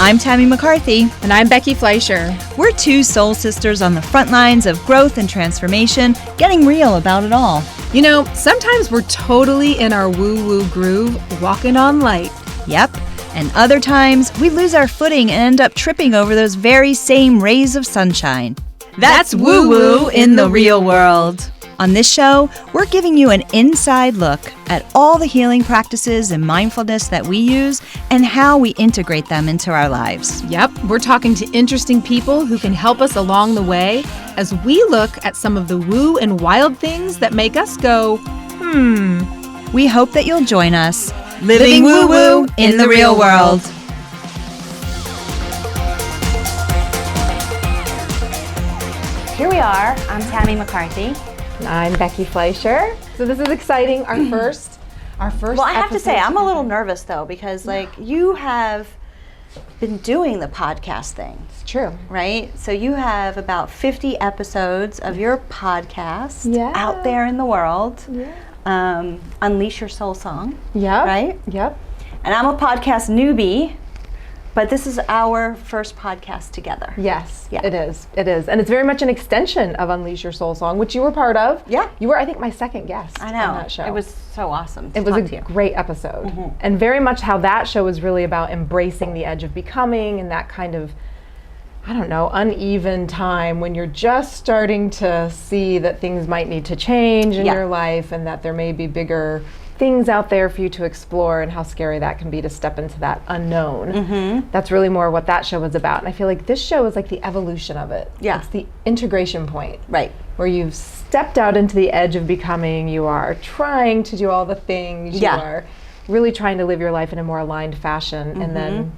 I'm Tami McCarthy. And I'm Becki Fleischer. We're two soul sisters on the front lines of growth and transformation, getting real about it all. You know, sometimes we're totally in our woo-woo groove, walking on light. Yep. And other times, we lose our footing and end up tripping over those very same rays of sunshine. That's woo-woo in the real world. On this show, we're giving you an inside look at all the healing practices and mindfulness that we use and how we integrate them into our lives. Yep, we're talking to interesting people who can help us along the way as we look at some of the woo and wild things that make us go, We hope that you'll join us, living woo-woo in the real world. Here we are. I'm Tami McCarthy. I'm Becki Fleischer. So this is exciting. Our first. Well, I have to say, I'm a little nervous though because you have been doing the podcast thing. It's true, right? So you have about 50 episodes of your podcast out there in the world. Yeah. Unleash Your Soul Song. Yeah. Right. Yep. And I'm a podcast newbie. But this is our first podcast together. Yes, it is. It is. And it's very much an extension of Unleash Your Soul Song, which you were part of. Yeah. You were, I think, my second guest on that show. It was so awesome. It was a great episode. Mm-hmm. And very much how that show was really about embracing the edge of becoming and that kind of, I don't know, uneven time when you're just starting to see that things might need to change in your life and that there may be bigger things out there for you to explore and how scary that can be to step into that unknown. Mm-hmm. That's really more what that show was about. And I feel like this show is like the evolution of it. Yeah. It's the integration point. Right. Where you've stepped out into the edge of becoming, you are trying to do all the things, you are really trying to live your life in a more aligned fashion, and then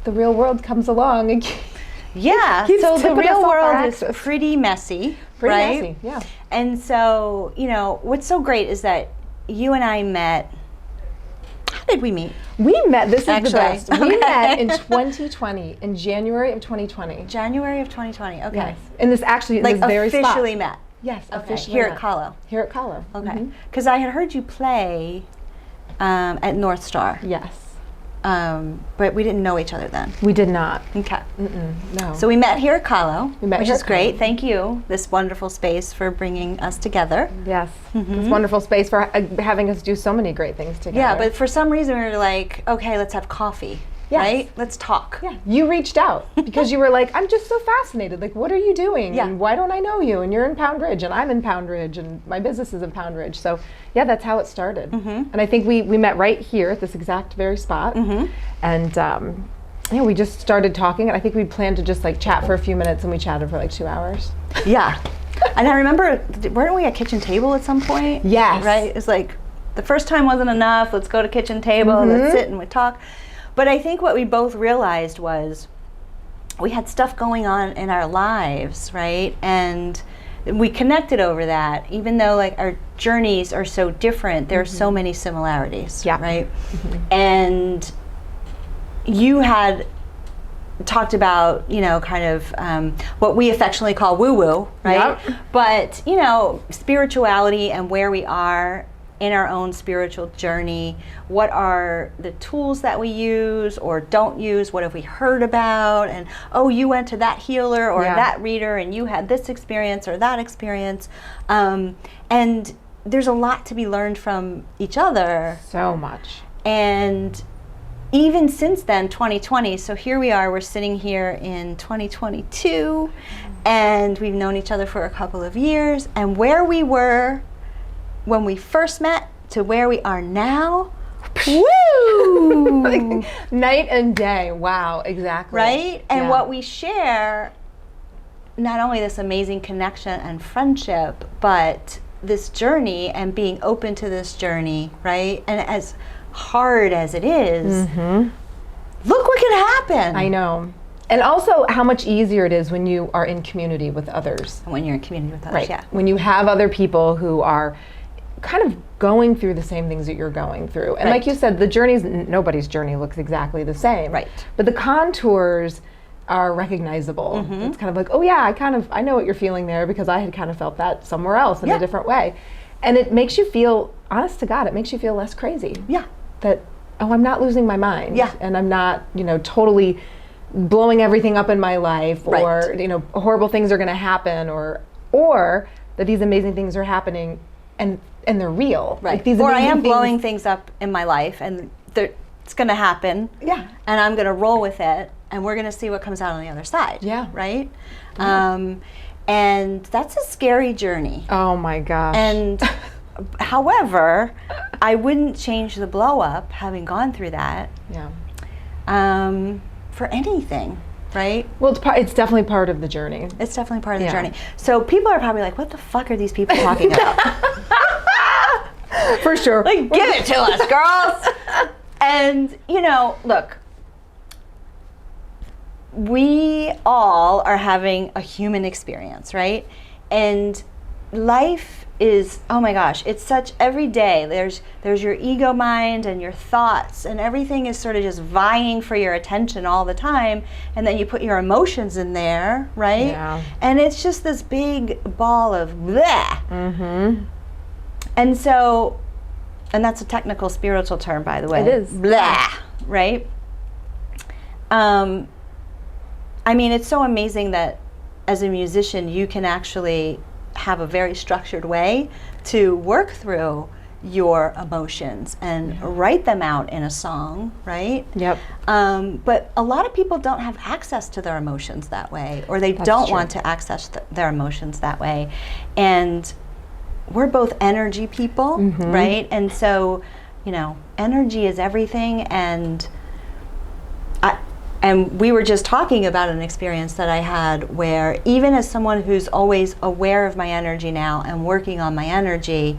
the real world comes along and so the real world is pretty messy, right? Messy, yeah. And so, you know, what's so great is that you and I met. How did we meet? We met, this is the best. We met in 2020, in January of 2020. January of 2020, okay. Yes. And this actually, like this very officially spot. met? Yes, officially Here met. at Kahlo? Here at Kahlo. Okay. Because I had heard you play at North Star. Yes. But we didn't know each other then. We did not. Okay. No. So we met here at Kahlo, which is great. Kahlo. Thank you, this wonderful space, for bringing us together. Yes. This wonderful space for having us do so many great things together. Yeah, but for some reason we were like, okay, let's have coffee. Yes. Right? Let's talk. Yeah. You reached out because you were like, I'm just so fascinated. Like, what are you doing? Yeah. And why don't I know you? And you're in Pound Ridge, and I'm in Pound Ridge, and my business is in Pound Ridge. So, yeah, that's how it started. And I think we met right here at this exact very spot. And we just started talking. And I think we planned to just like chat for a few minutes, and we chatted for like 2 hours. Yeah. And I remember, weren't we at kitchen table at some point? Yes. Right? It's like, the first time wasn't enough. Let's go to kitchen table. Let's sit and we talk. But I think what we both realized was we had stuff going on in our lives, right? And we connected over that, even though like our journeys are so different, there are so many similarities, right? And you had talked about, you know, kind of what we affectionately call woo-woo, right? But, you know, spirituality and where we are in our own spiritual journey. What are the tools that we use or don't use? What have we heard about? And, oh, you went to that healer or that reader and you had this experience or that experience. And there's a lot to be learned from each other. So much. And even since then, 2020, so here we are, we're sitting here in 2022, and we've known each other for a couple of years, and where we were when we first met to where we are now, woo! Like, night and day. Wow, exactly. Right? And what we share, not only this amazing connection and friendship, but this journey and being open to this journey, right? And as hard as it is, look what can happen. I know. And also how much easier it is when you are in community with others. When you're in community with others, right. When you have other people who are kind of going through the same things that you're going through. And like you said, the journeys, nobody's journey looks exactly the same. Right. But the contours are recognizable. It's kind of like, oh yeah, I know what you're feeling there because I had kind of felt that somewhere else in a different way. And it makes you feel, honest to God, it makes you feel less crazy. Yeah. That, oh, I'm not losing my mind. Yeah. And I'm not, totally blowing everything up in my life, Right. or horrible things are going to happen, or that these amazing things are happening and they're real. Right. Like these Or I amazing am things. blowing things up in my life, and it's going to happen. Yeah. And I'm going to roll with it, and we're going to see what comes out on the other side. Yeah. Right? And that's a scary journey. Oh my gosh. And however, I wouldn't change the blow up, having gone through that, yeah. For anything. Right? Well, it's definitely part of the journey. It's definitely part of the Yeah. journey. So people are probably like, what the fuck are these people talking about? For sure. Like, give it to us, girls. And, look, we all are having a human experience, right? And life is, oh my gosh, it's such every day. There's your ego mind and your thoughts, and everything is sort of just vying for your attention all the time. And then you put your emotions in there, right? Yeah. And it's just this big ball of bleh. Mm-hmm. And so, and that's a technical spiritual term, by the way. It is. Blah, right? I mean, it's so amazing that as a musician, you can actually have a very structured way to work through your emotions and write them out in a song, right? Yep. But a lot of people don't have access to their emotions that way, or they don't true. want to access their emotions that way. And we're both energy people, right? And so, energy is everything. And we were just talking about an experience that I had where, even as someone who's always aware of my energy now and working on my energy,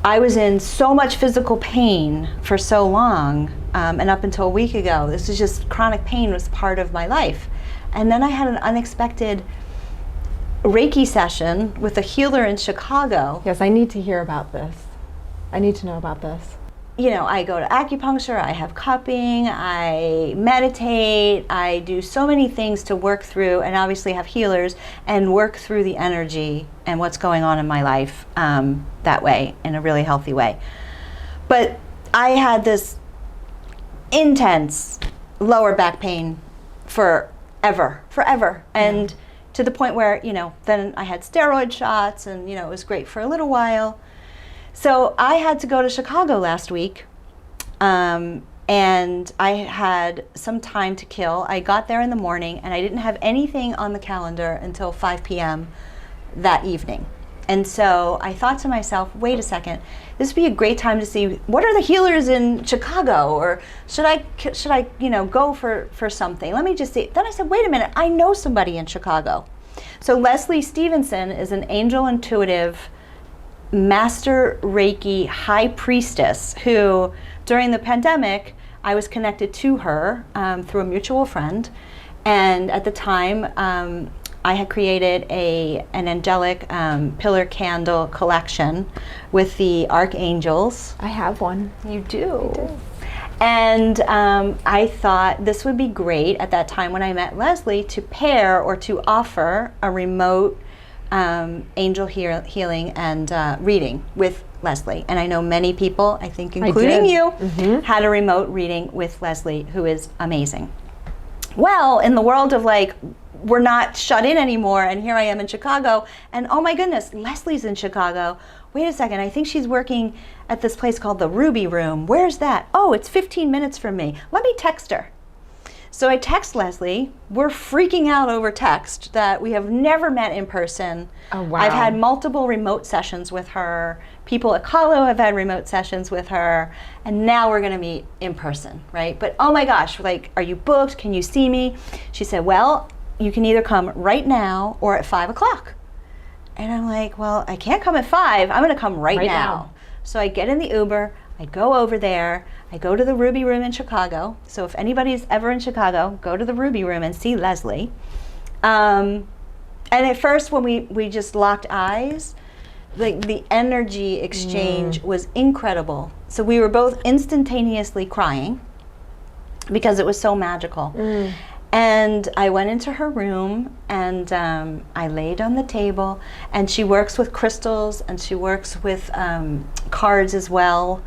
I was in so much physical pain for so long, and up until a week ago, this is just chronic pain was part of my life. And then I had an unexpected Reiki session with a healer in Chicago. Yes, I need to hear about this. I need to know about this. I go to acupuncture, I have cupping, I meditate, I do so many things to work through, and obviously have healers, and work through the energy and what's going on in my life that way, in a really healthy way. But I had this intense lower back pain forever. And to the point where, then I had steroid shots, and, it was great for a little while. So I had to go to Chicago last week, and I had some time to kill. I got there in the morning, and I didn't have anything on the calendar until 5 p.m. that evening. And so I thought to myself, wait a second, this would be a great time to see what are the healers in Chicago, or should I go for something? Let me just see. Then I said, wait a minute, I know somebody in Chicago. So Leslie Stevenson is an angel intuitive master Reiki high priestess who, during the pandemic, I was connected to her through a mutual friend, and at the time I had created an angelic pillar candle collection with the archangels. I have one. You do. And I thought this would be great at that time when I met Leslie to pair or to offer a remote angel healing and reading with Leslie. And I know many people, I think including you, had a remote reading with Leslie, who is amazing. Well, in the world of we're not shut in anymore, and here I am in Chicago, and oh my goodness, Leslie's in Chicago. Wait a second, I think she's working at this place called the Ruby Room. Where's that? Oh, it's 15 minutes from me. Let me text her. So I text Leslie. We're freaking out over text that we have never met in person. Oh, wow. I've had multiple remote sessions with her. People at Kahlo have had remote sessions with her. And now we're going to meet in person, right? But oh my gosh, are you booked? Can you see me? She said, well, you can either come right now or at 5 o'clock. And I'm like, well, I can't come at 5. I'm going to come right now. So I get in the Uber. I go over there. I go to the Ruby Room in Chicago. So if anybody's ever in Chicago, go to the Ruby Room and see Leslie. And at first, when we just locked eyes, the energy exchange was incredible. So we were both instantaneously crying because it was so magical. And I went into her room, and I laid on the table, and she works with crystals, and she works with cards as well.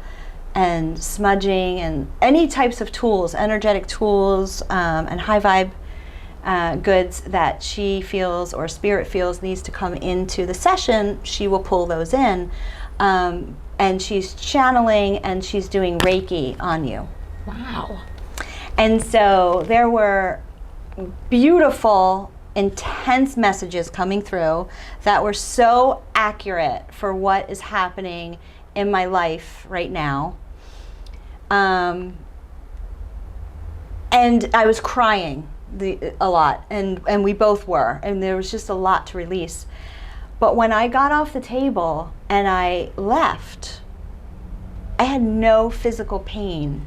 and smudging and any types of tools, energetic tools, and high vibe goods that she feels or spirit feels needs to come into the session, she will pull those in. And she's channeling and she's doing Reiki on you. Wow. And so there were beautiful, intense messages coming through that were so accurate for what is happening in my life right now. And I was crying a lot, and we both were, and there was just a lot to release. But when I got off the table and I left, I had no physical pain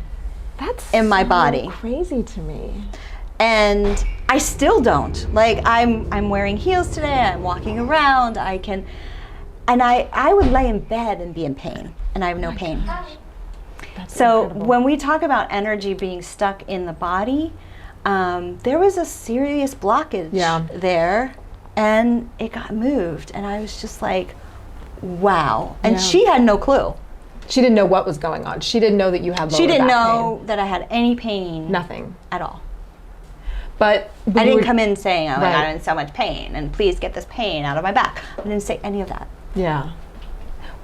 in my body. Crazy to me. And I still don't. Like, I'm wearing heels today, I'm walking around, and I would lay in bed and be in pain, and I have no pain. That's So incredible. when we talk about energy being stuck in the body, there was a serious blockage there, and it got moved, and I was just like, wow. And she had no clue. She didn't know what was going on. She didn't know that you had lower She didn't back know pain. that I had any pain. Nothing. At all. But I didn't come in saying, oh, Right. I'm in so much pain, and please get this pain out of my back. I didn't say any of that. Yeah.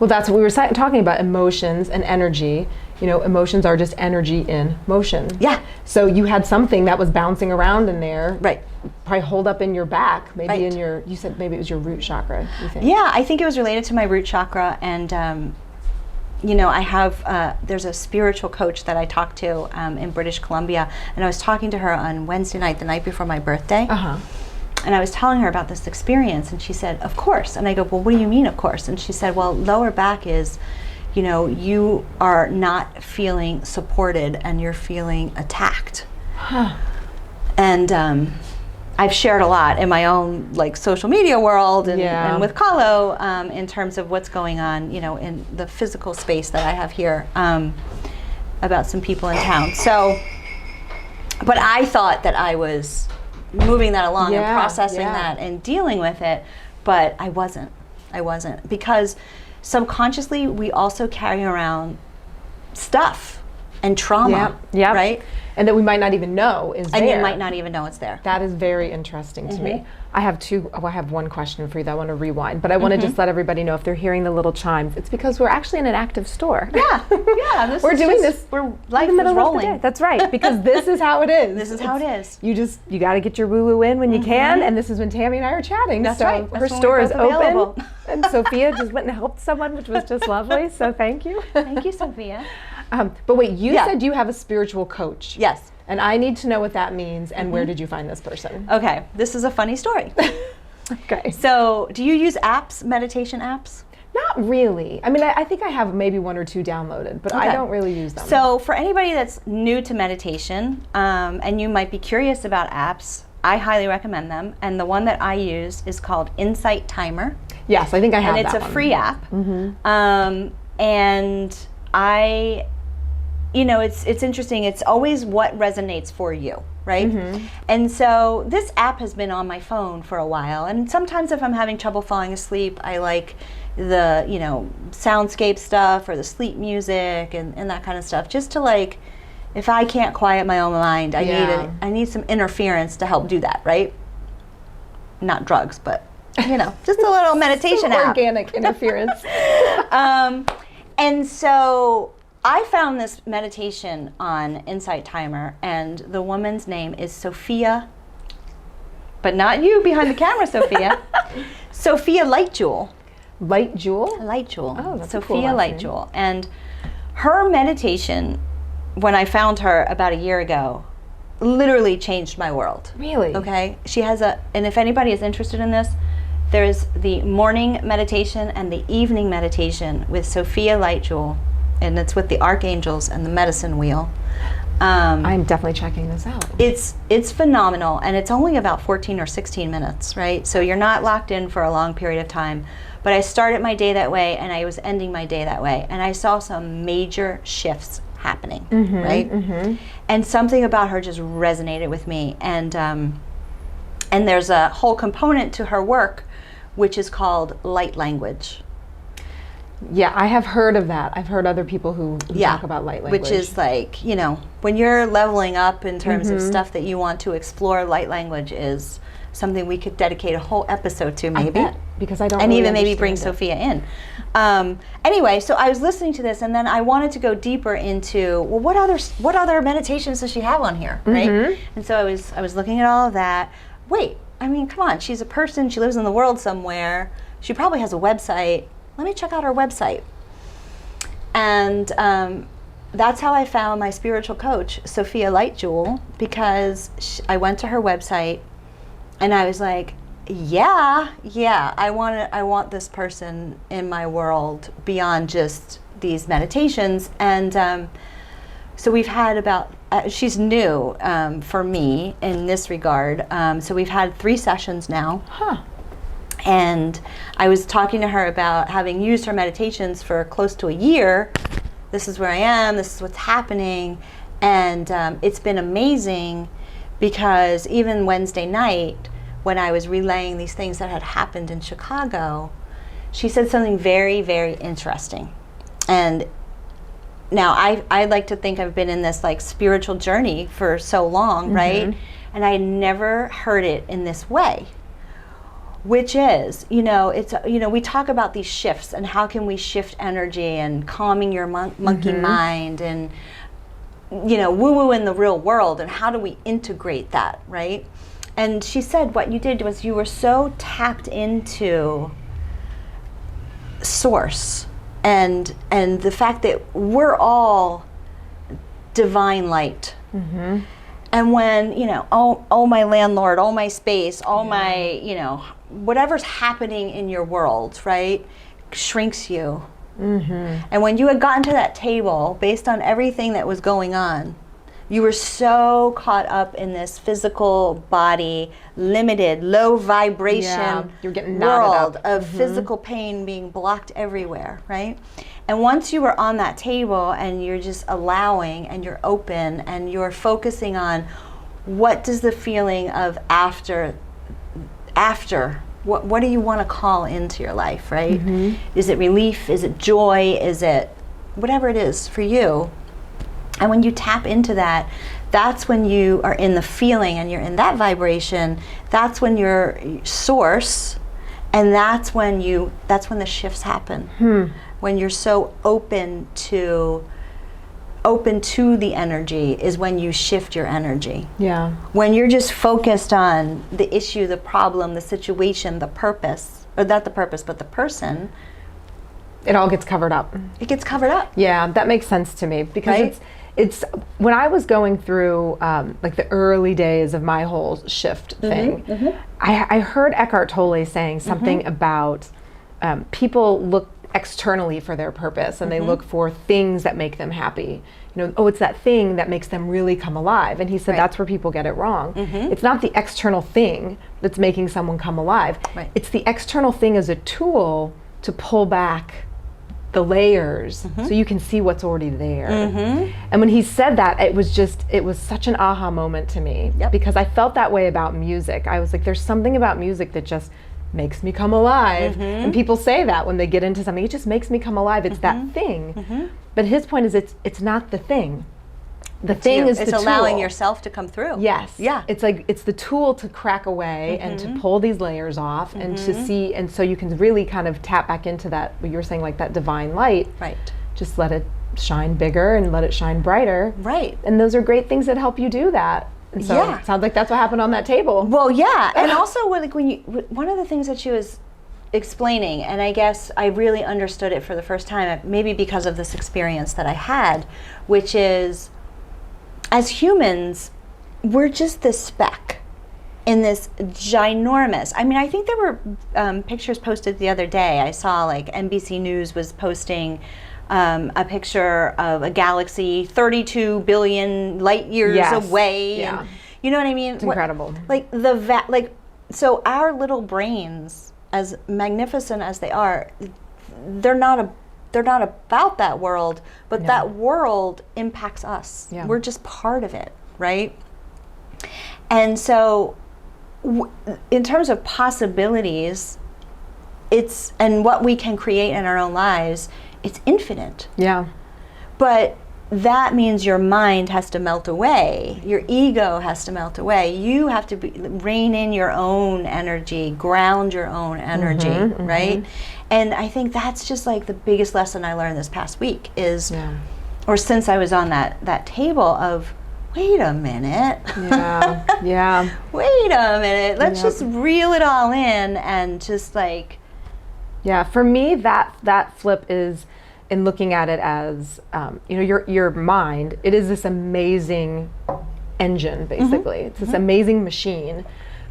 Well, that's what we were talking about, emotions and energy. You know, emotions are just energy in motion. Yeah. So you had something that was bouncing around in there. Right. Probably hold up in your back, maybe Right. in your, you said maybe it was your root chakra, you think? Yeah, I think it was related to my root chakra, and you know, I have, there's a spiritual coach that I talked to in British Columbia, and I was talking to her on Wednesday night, the night before my birthday. Uh-huh. And I was telling her about this experience, and she said, of course. And I go, well, what do you mean, of course? And she said, well, lower back is, you know, you are not feeling supported and you're feeling attacked. Huh. And I've shared a lot in my own like social media world and with Kahlo in terms of what's going on, you know, in the physical space that I have here about some people in town. So, but I thought that I was moving that along and processing that and dealing with it, but I wasn't. Because subconsciously we also carry around stuff and trauma, right? And that we might not even know is there. And you might not even know it's there. That is very interesting to me. I have one question for you that I want to rewind, but I want to just let everybody know if they're hearing the little chimes, it's because we're actually in an active store. Yeah. We're doing this. We're life in the is middle of the rolling. day. That's right, because this is how it is. This is how it is. You got to get your woo-woo in when you can, and this is when Tammy and I are chatting. That's so right. her That's when store we're is both available. open, and Sophia just went and helped someone, which was just lovely. So thank you. Thank you, Sophia. But wait, you said you have a spiritual coach. Yes. And I need to know what that means, and where did you find this person? Okay, this is a funny story. Okay. So, do you use apps, meditation apps? Not really. I mean, I think I have maybe one or two downloaded, but I Okay. don't really use them. So, for anybody that's new to meditation, and you might be curious about apps, I highly recommend them. And the one that I use is called Insight Timer. Yes, I think I have And it's that a one. free app. And I, you know, it's interesting. It's always what resonates for you, right? And so this app has been on my phone for a while. And sometimes if I'm having trouble falling asleep, I like the, you know, soundscape stuff or the sleep music and that kind of stuff, just to like, if I can't quiet my own mind, I need some interference to help do that, right? Not drugs, but you know, just a little meditation app. Organic interference. And so I found this meditation on Insight Timer, and the woman's name is Sofia, but not you behind the camera, Sophia. Sofia Light Jewel. Light Jewel? Light Jewel. Oh, that's a Sofia cool last Light name. Jewel. And her meditation, when I found her about a year ago, literally changed my world. Really? Okay. She has and if anybody is interested in this, there's the morning meditation and the evening meditation with Sofia Light Jewel, and it's with the archangels and the medicine wheel. I'm definitely checking this out. It's phenomenal, and it's only about 14 or 16 minutes, right? So you're not locked in for a long period of time. But I started my day that way, and I was ending my day that way, and I saw some major shifts happening, right? And something about her just resonated with me, and there's a whole component to her work, which is called light language. Yeah, I have heard of that. I've heard other people who talk about light language. Which is like, you know, when you're leveling up in terms of stuff that you want to explore, light language is something we could dedicate a whole episode to, maybe. I bet, because I don't and really even maybe bring understand Sofia in. Anyway, so I was listening to this, and then I wanted to go deeper into, well, what other meditations does she have on here, right? And so I was looking at all of that. Wait, I mean, come on, she's a person, she lives in the world somewhere, she probably has a website. Let me check out her website. And that's how I found my spiritual coach, Sofia Light Jewel, because I went to her website and I was like, yeah, I want this person in my world beyond just these meditations. And so we've had about, she's new for me in this regard. So we've had 3 sessions now. And I was talking to her about having used her meditations for close to a year. This is where I am, this is what's happening. And it's been amazing because even Wednesday night, when I was relaying these things that had happened in Chicago, she said something very, very interesting. And now I like to think I've been in this like spiritual journey for so long, right? And I never heard it in this way. Which is, you know, it's, you know, we talk about these shifts and how can we shift energy and calming your monkey mind and, you know, woo-woo in the real world, and how do we integrate that, right? And she said what you did was you were so tapped into source and the fact that we're all divine light. And when, you know, oh my landlord, oh my space, oh my, you know, whatever's happening in your world, right, shrinks you. And when you had gotten to that table, based on everything that was going on, you were so caught up in this physical body, limited, low vibration you're getting world of physical pain being blocked everywhere, right? And once you were on that table and you're just allowing and you're open and you're focusing on what does the feeling of after, what do you want to call into your life, right? Is it relief? Is it joy? Is it whatever it is for you? And when you tap into that, that's when you are in the feeling and you're in that vibration. That's when you're source, and that's when the shifts happen. When you're so open to the energy is when you shift your energy. When you're just focused on the issue, the problem, the situation, the purpose, or not the purpose, but the person, it all gets covered up. It gets covered up. Yeah, that makes sense to me, because Right? it's when I was going through like the early days of my whole shift thing, I heard Eckhart Tolle saying something about people look externally for their purpose, and they look for things that make them happy. You know, oh, it's that thing that makes them really come alive. And he said that's where people get it wrong. It's not the external thing that's making someone come alive. It's the external thing as a tool to pull back the layers so you can see what's already there. And when he said that, it was such an aha moment to me, because I felt that way about music. I was like, there's something about music that just makes me come alive. And people say that when they get into something, it just makes me come alive. It's that thing. But his point is it's not the thing. The thing is the tool. It's allowing yourself to come through. Yes. Yeah. It's like, it's the tool to crack away and to pull these layers off and to see, and so you can really kind of tap back into that, what you're saying, like that divine light. Right. Just let it shine bigger and let it shine brighter. Right. And those are great things that help you do that. And so it sounds like that's what happened on that table. Well, yeah. And also one of the things that she was explaining, and I guess I really understood it for the first time, maybe because of this experience that I had, which is, as humans, we're just this speck in this ginormous, I mean, I think there were pictures posted the other day. I saw like NBC News was posting a picture of a galaxy 32 billion light years away. And, you know what I mean? It's incredible. Like so our little brains, as magnificent as they are, they're not about that world, but that world impacts us. We're just part of it, right? And so in terms of possibilities, and what we can create in our own lives, it's infinite. Yeah. But that means your mind has to melt away. Your ego has to melt away. You have to rein in your own energy, ground your own energy, right? And I think that's just like the biggest lesson I learned this past week is, or since I was on that table of, wait a minute. Yeah. Wait a minute. Let's just reel it all in and just like. Yeah, for me, that flip is in looking at it as, your mind, it is this amazing engine, basically. It's this amazing machine,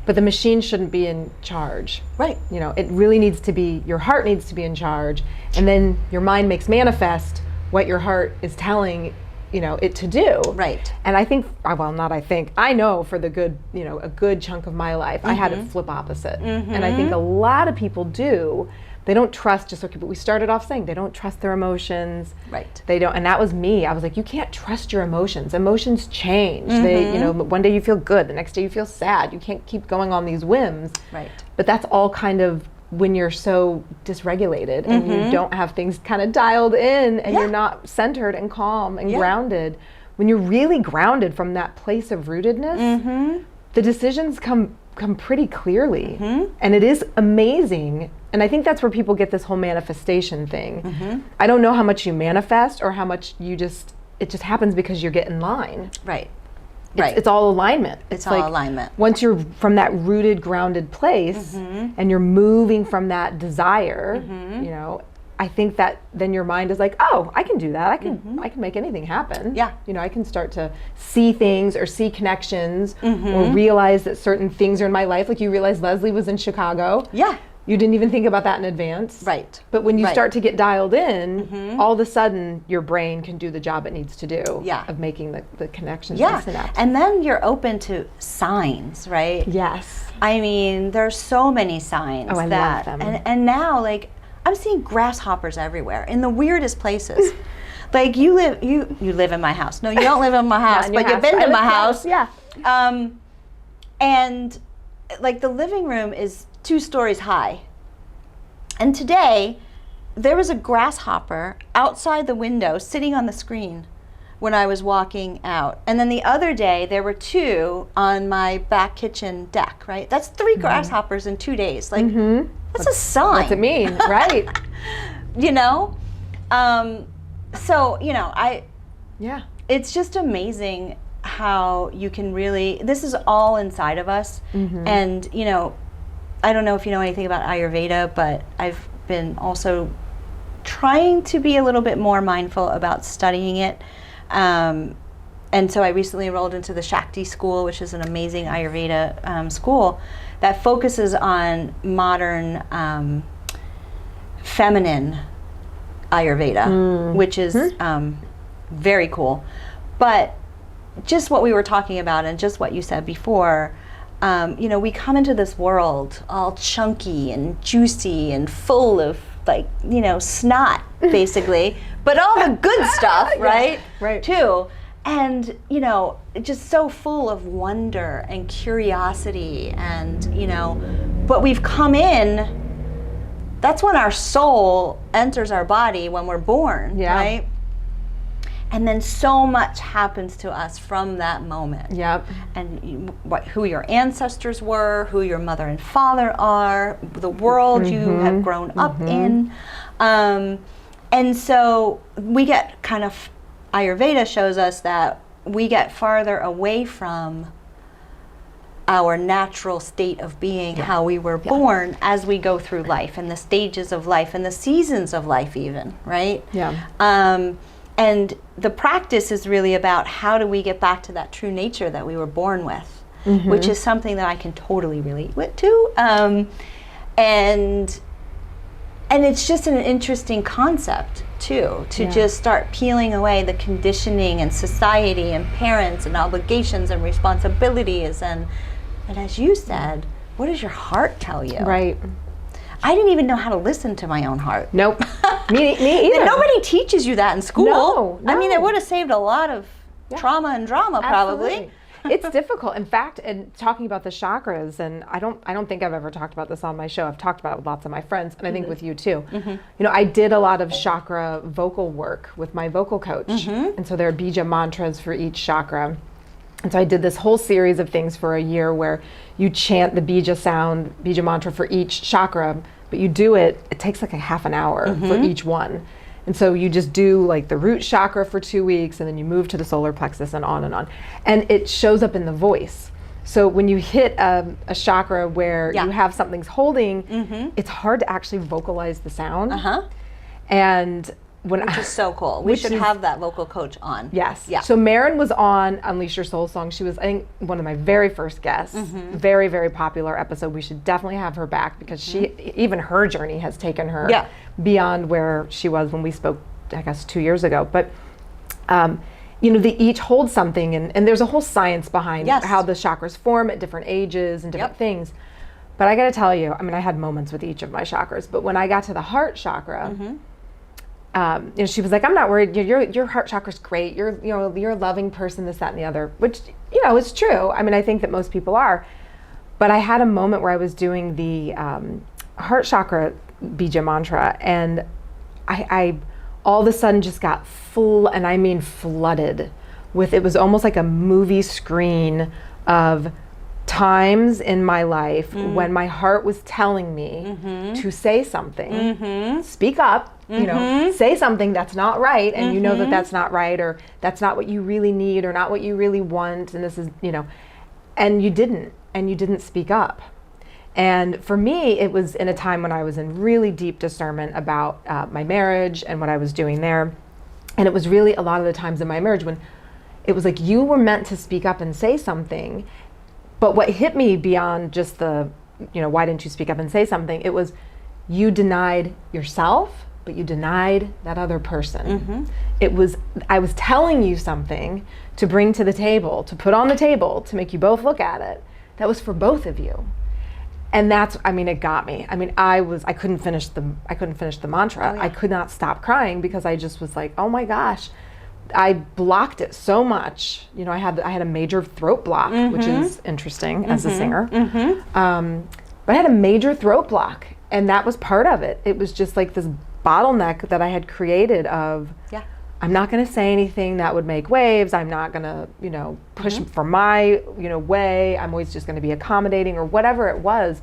but the machine shouldn't be in charge. Right. It really needs to be, your heart needs to be in charge, and then your mind makes manifest what your heart is telling it to do. Right. And I think, I know for the good, a good chunk of my life, I had it flip opposite. And I think a lot of people do. They don't trust, just like we started off saying, they don't trust their emotions. Right. They don't, and that was me. I was like, you can't trust your emotions. Emotions change. They, one day you feel good, the next day you feel sad. You can't keep going on these whims. Right. But that's all kind of when you're so dysregulated and you don't have things kind of dialed in and you're not centered and calm and grounded. When you're really grounded from that place of rootedness, the decisions come pretty clearly, and it is amazing. And I think that's where people get this whole manifestation thing. I don't know how much you manifest or how much it just happens because you get in line. Right. It's all alignment. It's all alignment. Once you're from that rooted, grounded place and you're moving from that desire, I think that then your mind is like, oh, I can do that. I can make anything happen. Yeah. I can start to see things or see connections or realize that certain things are in my life. Like you realize Leslie was in Chicago. Yeah. You didn't even think about that in advance. Right. But when you start to get dialed in, all of a sudden your brain can do the job it needs to do of making the connections. Yeah. And then you're open to signs, right? Yes. I mean, there's so many signs. Oh, I love them. And now, like, I'm seeing grasshoppers everywhere in the weirdest places. Like you live in my house. No, you don't live in my house, but you've been to my house. Yeah. And like the living room is 2 stories high. And today, there was a grasshopper outside the window sitting on the screen when I was walking out. And then the other day, there were 2 on my back kitchen deck, right? That's 3 grasshoppers in 2 days. Like, that's a sign. What's it mean? Right. So, Yeah. it's just amazing how you can really, this is all inside of us. And, I don't know if you know anything about Ayurveda, but I've been also trying to be a little bit more mindful about studying it. And so I recently enrolled into the Shakti school, which is an amazing Ayurveda school that focuses on modern feminine Ayurveda, which is very cool. But just what we were talking about and just what you said before, we come into this world all chunky and juicy and full of snot, basically, but all the good stuff, right? Right. Too. And, just so full of wonder and curiosity and, but we've come in, that's when our soul enters our body when we're born, right? And then so much happens to us from that moment. Yep. And who your ancestors were, who your mother and father are, the world you have grown up in. And so we get kind of, Ayurveda shows us that we get farther away from our natural state of being, how we were born as we go through life and the stages of life and the seasons of life even, right? Yeah. And the practice is really about how do we get back to that true nature that we were born with, which is something that I can totally relate to. And it's just an interesting concept too, to just start peeling away the conditioning and society and parents and obligations and responsibilities. And as you said, what does your heart tell you? Right. I didn't even know how to listen to my own heart. Nope. Me either. Nobody teaches you that in school. No. I mean, it would have saved a lot of trauma and drama, probably. It's difficult. In fact, and talking about the chakras, and I don't think I've ever talked about this on my show. I've talked about it with lots of my friends, and I think with you too. I did a lot of chakra vocal work with my vocal coach. And so there are bija mantras for each chakra. And so I did this whole series of things for a year where you chant the bija mantra for each chakra, but you do it takes like a half an hour for each one. And so you just do like the root chakra for 2 weeks, and then you move to the solar plexus and on and on. And it shows up in the voice. So when you hit a chakra where you have something's holding, it's hard to actually vocalize the sound. And which is so cool. We should have that vocal coach on. Yes. Yeah. So Marin was on Unleash Your Soul Song. She was, I think, one of my very first guests. Very, very popular episode. We should definitely have her back because even her journey has taken her beyond where she was when we spoke, I guess, 2 years ago. But, they each hold something, and there's a whole science behind how the chakras form at different ages and different things. But I got to tell you, I had moments with each of my chakras. But when I got to the heart chakra, she was like, I'm not worried. Your heart chakra's great. You're a loving person, this, that, and the other, which, is true. I think that most people are. But I had a moment where I was doing the heart chakra bija mantra, and I all of a sudden just got full, and I mean flooded with, it was almost like a movie screen of times in my life when my heart was telling me to say something, speak up, say something that's not right, and you know that that's not right, or that's not what you really need, or not what you really want, and this is, and you didn't speak up. And for me, it was in a time when I was in really deep discernment about my marriage and what I was doing there. And it was really a lot of the times in my marriage when it was like, you were meant to speak up and say something. But what hit me beyond just the, why didn't you speak up and say something? It was, you denied yourself, but you denied that other person. It was, I was telling you something to bring to the table, to put on the table, to make you both look at it. That was for both of you. And that's, it got me. I couldn't finish the mantra. I could not stop crying because I just was like, oh my gosh, I blocked it so much. I had a major throat block, which is interesting as a singer. But I had a major throat block, and that was part of it. It was just like this bottleneck that I had created of, I'm not going to say anything that would make waves. I'm not going to, push for my, way. I'm always just going to be accommodating or whatever it was.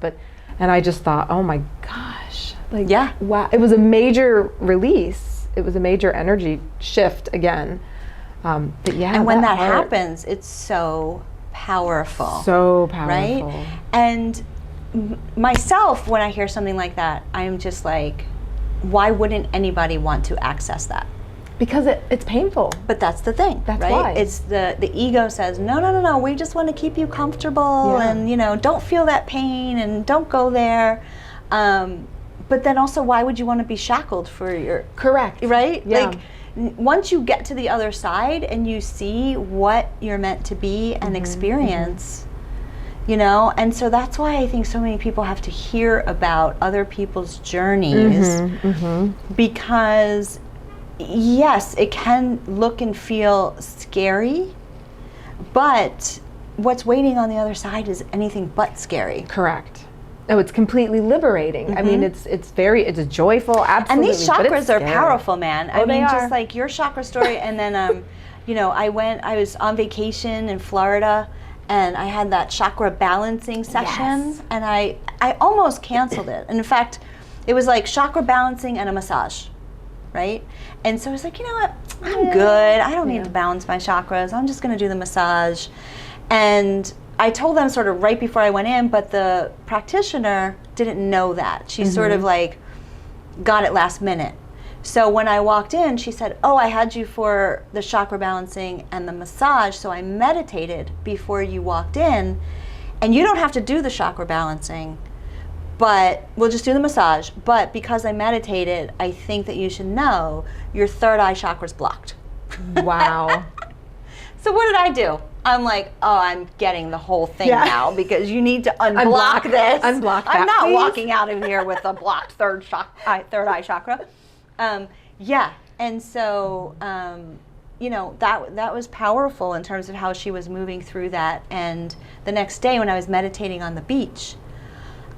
And I just thought, oh my gosh, wow. It was a major release. It was a major energy shift again. And when that happens, it's so powerful. So powerful. Right? And myself, when I hear something like that, I'm just like, why wouldn't anybody want to access that? Because it's painful. But that's the thing, that's right? Why. It's the ego says, no, we just want to keep you comfortable and, don't feel that pain and don't go there. But then also, why would you want to be shackled for your... Correct. Right? Yeah. Like, once you get to the other side and you see what you're meant to be and experience, and so that's why I think so many people have to hear about other people's journeys because... Yes, it can look and feel scary, but what's waiting on the other side is anything but scary. Correct. No, it's completely liberating. It's a joyful, absolutely. And these chakras are powerful, man. They are. Just like your chakra story, and then, I was on vacation in Florida, and I had that chakra balancing session, and I almost canceled it. And in fact, it was like chakra balancing and a massage. Right? And so I was like, you know what? I'm good. I don't need to balance my chakras. I'm just going to do the massage. And I told them sort of right before I went in, but the practitioner didn't know that. She sort of like got it last minute. So when I walked in, she said, oh, I had you for the chakra balancing and the massage. So I meditated before you walked in. And you don't have to do the chakra balancing. But we'll just do the massage. But because I meditated, I think that you should know your third eye chakra's blocked. Wow. So what did I do? I'm like, oh, I'm getting the whole thing now because you need to unblock this. Unblock that, I'm not please. walking out of here with a blocked third eye chakra. And so you know, that was powerful in terms of how she was moving through that. And the next day when I was meditating on the beach,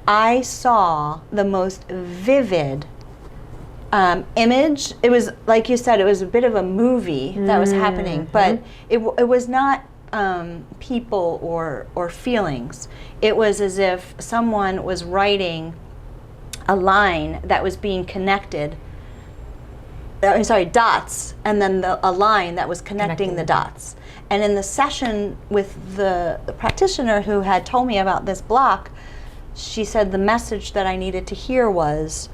I saw the most vivid image. It was, like you said, it was a bit of a movie that was happening, but it was not people or feelings. It was as if someone was writing a line that was being connected. Dots, and then a line that was connecting the dots. And in the session with the practitioner who had told me about this block, she said the message that I needed to hear was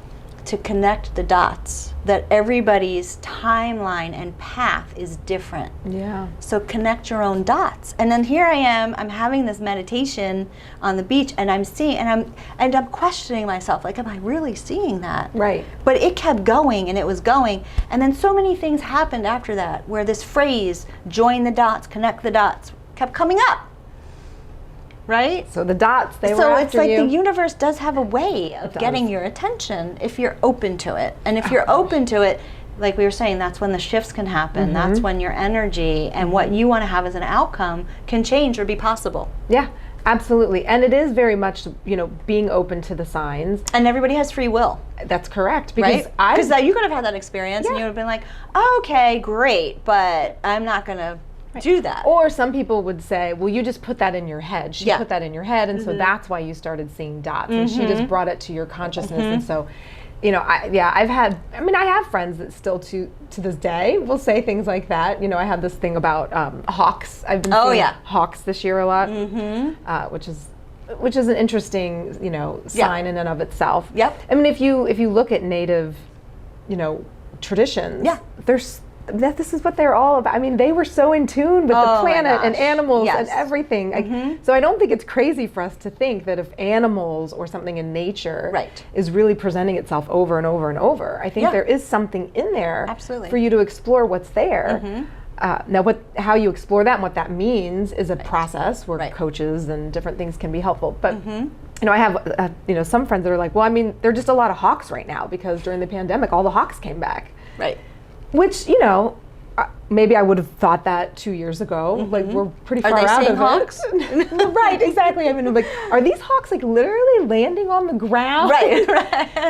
to connect the dots, that everybody's timeline and path is different. Yeah. So connect your own dots. And then here I am, I'm having this meditation on the beach, and I'm seeing, and I'm questioning myself, like, am I really seeing that? Right. But it kept going, and it was going. And then so many things happened after that, where this phrase, join the dots, connect the dots, kept coming up. Right? So the dots, they were So after it's like you. the universe does have a way of getting your attention if you're open to it. And if you're open to it, like we were saying, that's when the shifts can happen. That's when your energy and what you want to have as an outcome can change or be possible. Yeah, absolutely. And it is very much, you know, being open to the signs. And everybody has free will. That's correct. Because Right? Because you could have had that experience and you would have been like, okay, great, but I'm not going to do that. Or some people would say, well, you just put that in your head. She Yeah. put that in your head, and so that's why you started seeing dots. And she just brought it to your consciousness. And so, you know, I have friends that still to this day will say things like that. You know, I have this thing about hawks. I've been seeing hawks this year a lot, which is an interesting, you know, sign in and of itself. Yep. I mean, if you look at native, you know, traditions, this is what they're all about. I mean, they were so in tune with the planet and animals and everything. So I don't think it's crazy for us to think that if animals or something in nature is really presenting itself over and over and over, I think there is something in there for you to explore what's there. Now, how you explore that and what that means is a process where coaches and different things can be helpful. But you know, I have some friends that are like, well, I mean, there are just a lot of hawks right now because during the pandemic, all the hawks came back. Right. Which, you know, maybe I would have thought that 2 years ago. Like, we're pretty far out of hawks? it. Right, exactly. I mean, like, are these hawks like literally landing on the ground? Right.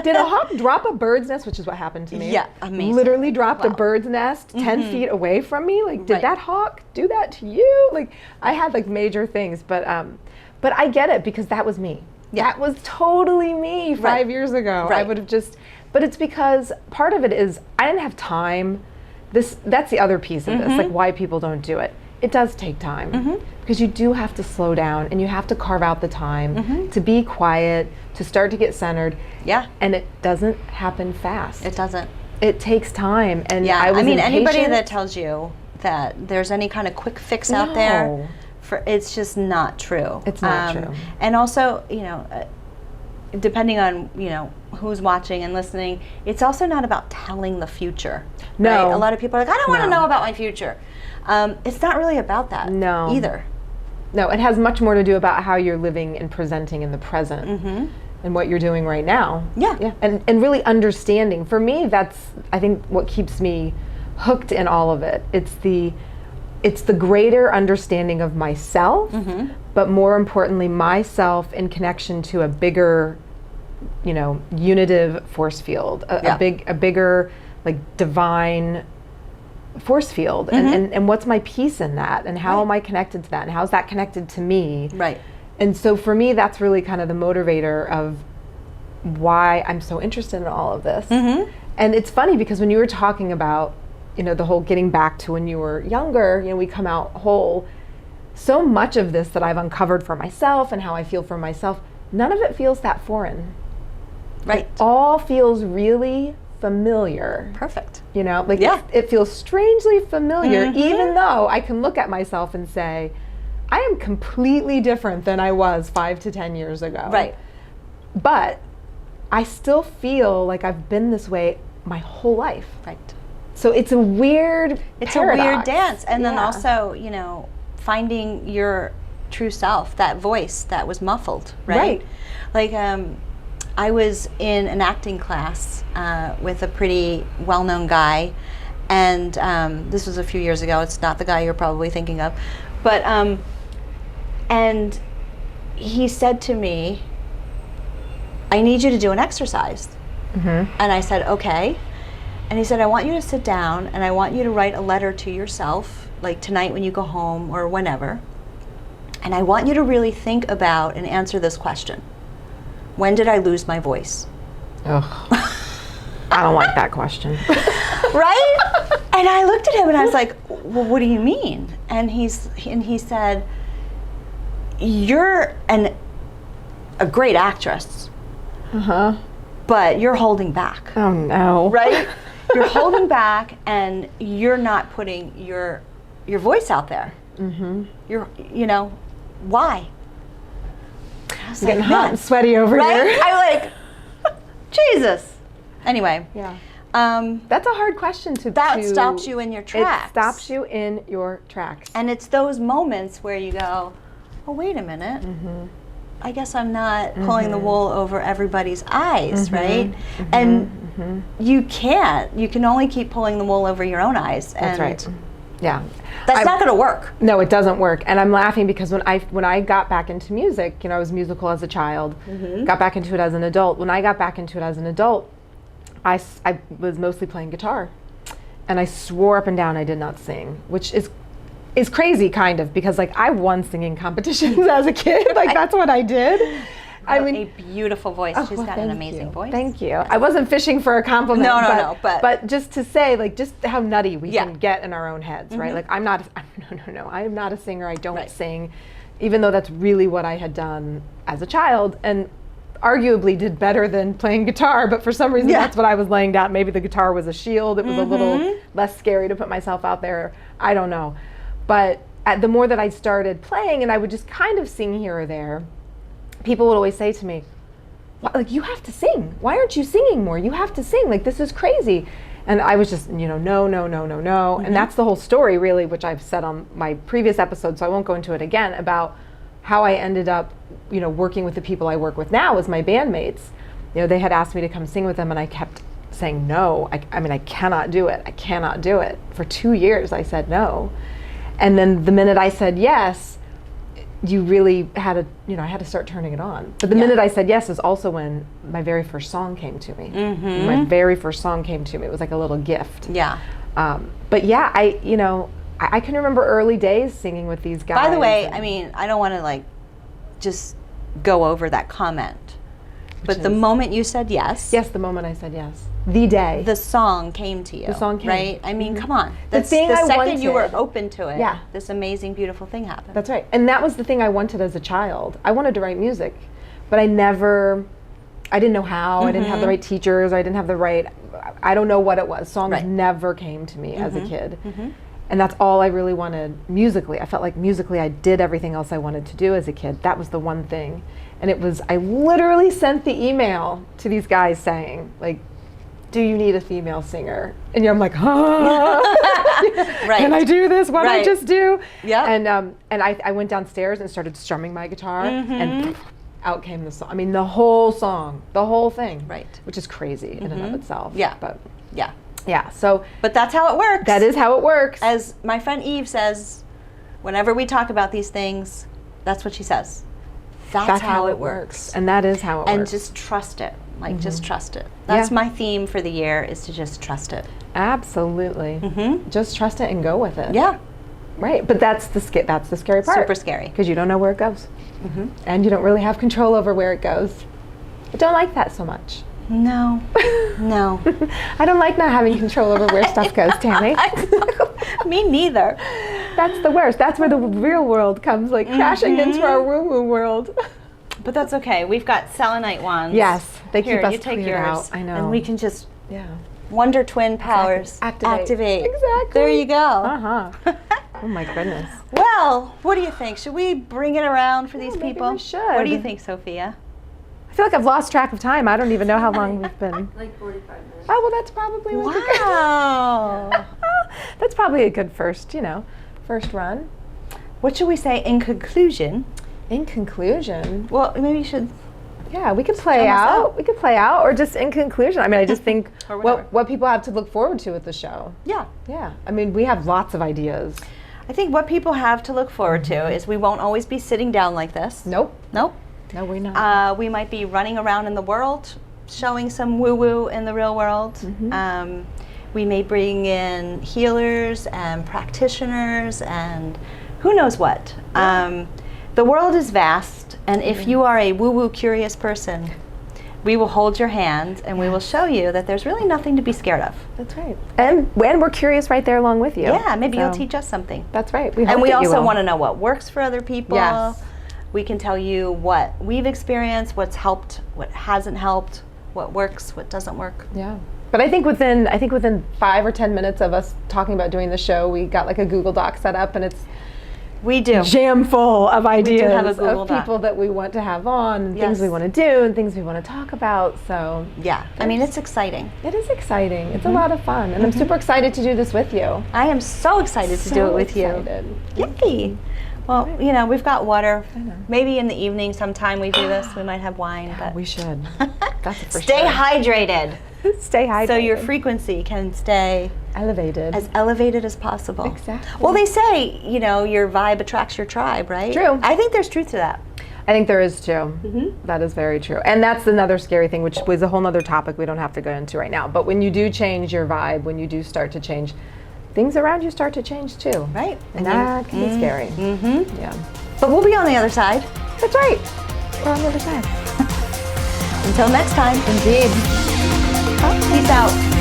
Did a hawk drop a bird's nest, which is what happened to me? Yeah, amazing. Literally dropped a bird's nest 10 feet away from me. Like, did that hawk do that to you? Like, I had like major things, but I get it because that was me. Yeah. That was totally me 5 years ago. I would have just. But it's because part of it is I didn't have time. That's the other piece of this, like why people don't do it. It does take time because you do have to slow down and you have to carve out the time to be quiet, to start to get centered. Yeah. And it doesn't happen fast. It doesn't. It takes time. And yeah, I mean, anybody that tells you that there's any kind of quick fix out there, it's just not true. It's not true. And also, you know, depending on, you know, who's watching and listening, it's also not about telling the future. No. Right? A lot of people are like, I don't want to know about my future. It's not really about that either. No, it has much more to do about how you're living and presenting in the present and what you're doing right now. Yeah. And really understanding. For me, that's, I think, what keeps me hooked in all of it. It's the greater understanding of myself, but more importantly, myself in connection to a bigger, you know, unitive force field, a bigger, like, divine force field, and what's my piece in that, and how am I connected to that, and how's that connected to me? Right. And so for me, that's really kind of the motivator of why I'm so interested in all of this. And it's funny because when you were talking about, you know, the whole getting back to when you were younger, you know, we come out whole. So much of this that I've uncovered for myself and how I feel for myself, none of it feels that foreign. Right. It all feels really familiar. Perfect. You know, like it feels strangely familiar, even though I can look at myself and say, I am completely different than I was 5 to 10 years ago. Right. But I still feel like I've been this way my whole life. Right. So it's a weird paradox. A weird dance. And then also, you know, finding your true self, that voice that was muffled, right? Like, I was in an acting class with a pretty well-known guy, And this was a few years ago. It's not the guy you're probably thinking of. But, and he said to me, I need you to do an exercise. And I said, okay. And he said, I want you to sit down and I want you to write a letter to yourself, like tonight when you go home or whenever. And I want you to really think about and answer this question. When did I lose my voice? Ugh. I don't like that question. Right? And I looked at him and I was like, well, what do you mean? And he said, you're a great actress, but you're holding back. Oh no. Right? You're holding back and you're not putting your voice out there. You're, why? I was Getting like, hot man, and sweaty over right? here. I'm like, Jesus. Anyway. Yeah. Um, That's a hard question to. that stops you in your tracks. It stops you in your tracks. And it's those moments where you go, oh, wait a minute. I guess I'm not pulling the wool over everybody's eyes, right? And you can't. You can only keep pulling the wool over your own eyes. That's and right. Yeah. That's not going to work. No, it doesn't work. And I'm laughing because when I got back into music, I was musical as a child, got back into it as an adult. When I got back into it as an adult, I was mostly playing guitar. And I swore up and down I did not sing, which is crazy kind of, because I won singing competitions as a kid. That's what I did. I mean, a beautiful voice. She's got an amazing voice. Thank you. I wasn't fishing for a compliment. No, but just to say, just how nutty we can get in our own heads, right? I'm not a singer. I don't sing, even though that's really what I had done as a child, and arguably did better than playing guitar. But for some reason, that's what I was laying down. Maybe the guitar was a shield. It was a little less scary to put myself out there. I don't know. But the more that I started playing, and I would just kind of sing here or there, people would always say to me, you have to sing. Why aren't you singing more? You have to sing. This is crazy. And I was just, no. And that's the whole story, really, which I've said on my previous episode, so I won't go into it again, about how I ended up, working with the people I work with now as my bandmates. They had asked me to come sing with them, and I kept saying no. I cannot do it. I cannot do it. For 2 years, I said no. And then the minute I said yes, you really had to, I had to start turning it on. But the minute I said yes is also when my very first song came to me. My very first song came to me. It was like a little gift. Yeah. But yeah, I can remember early days singing with these guys. By the way, I don't want to just go over that comment. But the moment you said yes. Yes, the moment I said yes. The day. The song came to you. The song came. Right? Come on. The second you were open to it, yeah, this amazing, beautiful thing happened. That's right. And that was the thing I wanted as a child. I wanted to write music, but I didn't know how. I didn't have the right teachers. I didn't have the right, I don't know what it was. Songs never came to me as a kid. And that's all I really wanted musically. I felt like musically I did everything else I wanted to do as a kid. That was the one thing. And I literally sent the email to these guys saying, do you need a female singer? And I'm like, can I do this? What did I just do? Yeah. And I went downstairs and started strumming my guitar, and out came the song. The whole song, the whole thing. Right. Which is crazy in and of itself. Yeah. But yeah. Yeah. So. But that's how it works. That is how it works. As my friend Eve says, whenever we talk about these things, that's what she says. That's how it works. And that is how it works. And just trust it. Just trust it. That's my theme for the year, is to just trust it. Absolutely. Just trust it and go with it. Yeah. Right. But that's the scary part. Super scary. Because you don't know where it goes. And you don't really have control over where it goes. I don't like that so much. No. No. I don't like not having control over where stuff goes, Tami. Me neither. That's the worst. That's where the real world comes, crashing into our woo-woo world. But that's okay. We've got selenite wands. Yes, they keep us you take cleared yours, out. I know. And we can just Wonder Twin powers activate. Exactly. There you go. Oh my goodness. Well, what do you think? Should we bring it around for these people? We should. What do you think, Sophia? I feel like I've lost track of time. I don't even know how long we've been. 45 minutes. Oh, well, that's probably wow. That's probably a good first run. What should we say in conclusion? In conclusion? Well, maybe you should Yeah, we could play Almost out. out. We could play out, or just in conclusion. I mean, I just think Or whatever. what people have to look forward to with the show. Yeah. Yeah, I mean, we have lots of ideas. I think what people have to look forward to is we won't always be sitting down like this. Nope. Nope. No, we're not. We might be running around in the world, showing some woo-woo in the real world. We may bring in healers and practitioners and who knows what. The world is vast, and if you are a woo-woo curious person, we will hold your hand and we will show you that there's really nothing to be scared of. That's right. And we're curious right there along with you. Yeah, maybe you'll So, teach us something. That's right. And we also want to to know what works for other people. Yes. We can tell you what we've experienced, what's helped, what hasn't helped, what works, what doesn't work. Yeah. But I think within 5 or 10 minutes of us talking about doing the show, we got like a Google Doc set up, and it's We do. jam full of ideas have a Google of Doc. people that we want to have on, and Yes. things we want to do, and things we want to talk about. So Yeah, I mean, it's exciting. it is exciting. It's a lot of fun, and I'm super excited to do this with you. I am so excited to do it with excited. you. Yippee. Well, you know, we've got water. Maybe in the evening sometime we do this. We might have wine, but We should. That's for stay sure. hydrated Stay hydrated. so your frequency can stay elevated. as elevated as possible. Exactly. Well, they say, you know, your vibe attracts your tribe, right? True. I think there's truth to that. I think there is too. That is very true. And that's another scary thing, which was a whole nother topic we don't have to go into right now. But when you do change your vibe, when you do start to change, things around you start to change too. Right. And that can be scary. Yeah. But we'll be on the other side. That's right. We're on the other side. Until next time. Indeed. Peace out.